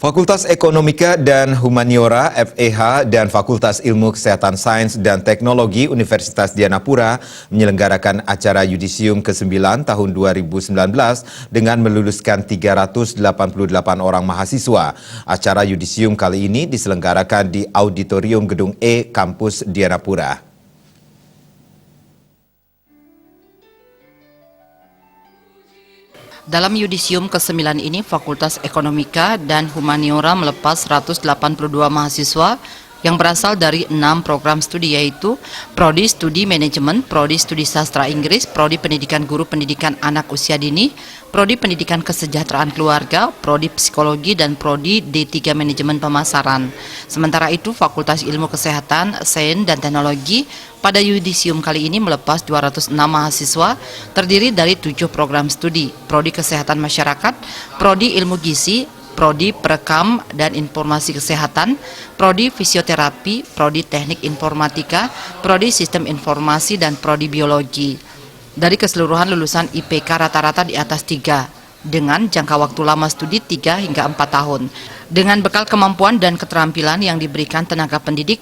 Fakultas Ekonomika dan Humaniora (FEH) dan Fakultas Ilmu Kesehatan Sains dan Teknologi Universitas Dianapura menyelenggarakan acara Yudisium ke-9 tahun 2019 dengan meluluskan 388 orang mahasiswa. Acara Yudisium kali ini diselenggarakan di Auditorium Gedung E Kampus Dianapura. Dalam Yudisium ke-9 ini, Fakultas Ekonomika dan Humaniora melepas 182 mahasiswa yang berasal dari 6 program studi, yaitu Prodi Studi Manajemen, Prodi Studi Sastra Inggris, Prodi Pendidikan Guru Pendidikan Anak Usia Dini, Prodi Pendidikan Kesejahteraan Keluarga, Prodi Psikologi, dan Prodi D3 Manajemen Pemasaran. Sementara itu, Fakultas Ilmu Kesehatan, Sains, dan Teknologi pada Yudisium kali ini melepas 206 mahasiswa terdiri dari 7 program studi, Prodi Kesehatan Masyarakat, Prodi Ilmu Gizi, Prodi Perekam dan Informasi Kesehatan, Prodi Fisioterapi, Prodi Teknik Informatika, Prodi Sistem Informasi, dan Prodi Biologi. Dari keseluruhan lulusan IPK rata-rata di atas 3, dengan jangka waktu lama studi 3 hingga 4 tahun. Dengan bekal kemampuan dan keterampilan yang diberikan tenaga pendidik,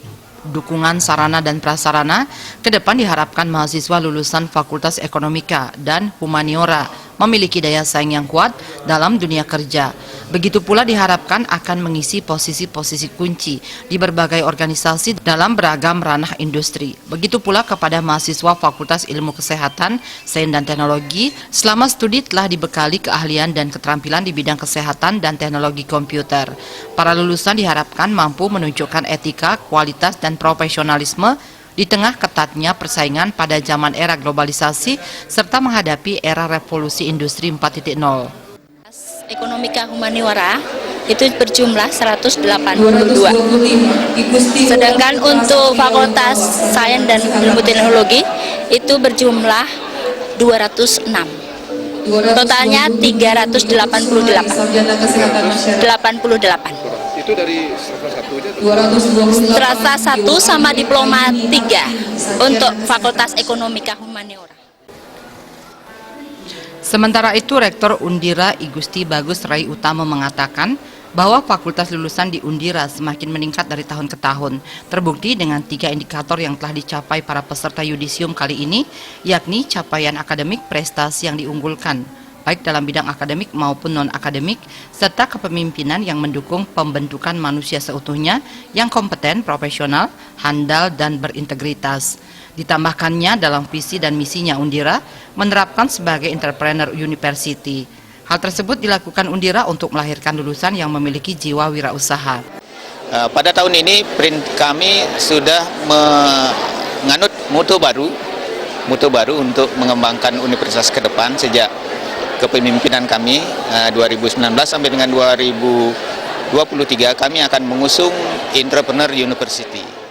dukungan sarana dan prasarana, ke depan diharapkan mahasiswa lulusan Fakultas Ekonomika dan Humaniora memiliki daya saing yang kuat dalam dunia kerja. Begitu pula diharapkan akan mengisi posisi-posisi kunci di berbagai organisasi dalam beragam ranah industri. Begitu pula kepada mahasiswa Fakultas Ilmu Kesehatan, Sains dan Teknologi, selama studi telah dibekali keahlian dan keterampilan di bidang kesehatan dan teknologi komputer. Para lulusan diharapkan mampu menunjukkan etika, kualitas, dan profesionalisme di tengah ketatnya persaingan pada zaman era globalisasi serta menghadapi era revolusi industri 4.0. Ekonomika Humaniora itu berjumlah 182. Sedangkan untuk Fakultas Sains dan Ilmu Teknologi itu berjumlah 206. Totalnya 388. Itu dari strata 1 sama diploma 3 untuk Fakultas Ekonomika Humaniora. Sementara itu, Rektor Undira Igusti Bagus Rai Utama mengatakan bahwa fakultas lulusan di Undira semakin meningkat dari tahun ke tahun. Terbukti dengan 3 indikator yang telah dicapai para peserta Yudisium kali ini, yakni capaian akademik, prestasi yang diunggulkan, baik dalam bidang akademik maupun non-akademik, serta kepemimpinan yang mendukung pembentukan manusia seutuhnya yang kompeten, profesional, handal, dan berintegritas. Ditambahkannya dalam visi dan misinya Undira menerapkan sebagai entrepreneur university. Hal tersebut dilakukan Undira untuk melahirkan lulusan yang memiliki jiwa wirausaha. Pada tahun ini kami sudah menganut moto baru untuk mengembangkan universitas ke depan sejak kepemimpinan kami 2019 sampai dengan 2023 kami akan mengusung Entrepreneur University.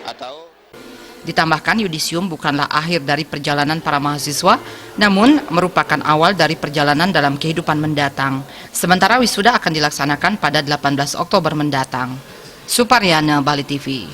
Ditambahkan, Yudisium bukanlah akhir dari perjalanan para mahasiswa, namun merupakan awal dari perjalanan dalam kehidupan mendatang. Sementara wisuda akan dilaksanakan pada 18 Oktober mendatang. Suparyana, Bali TV.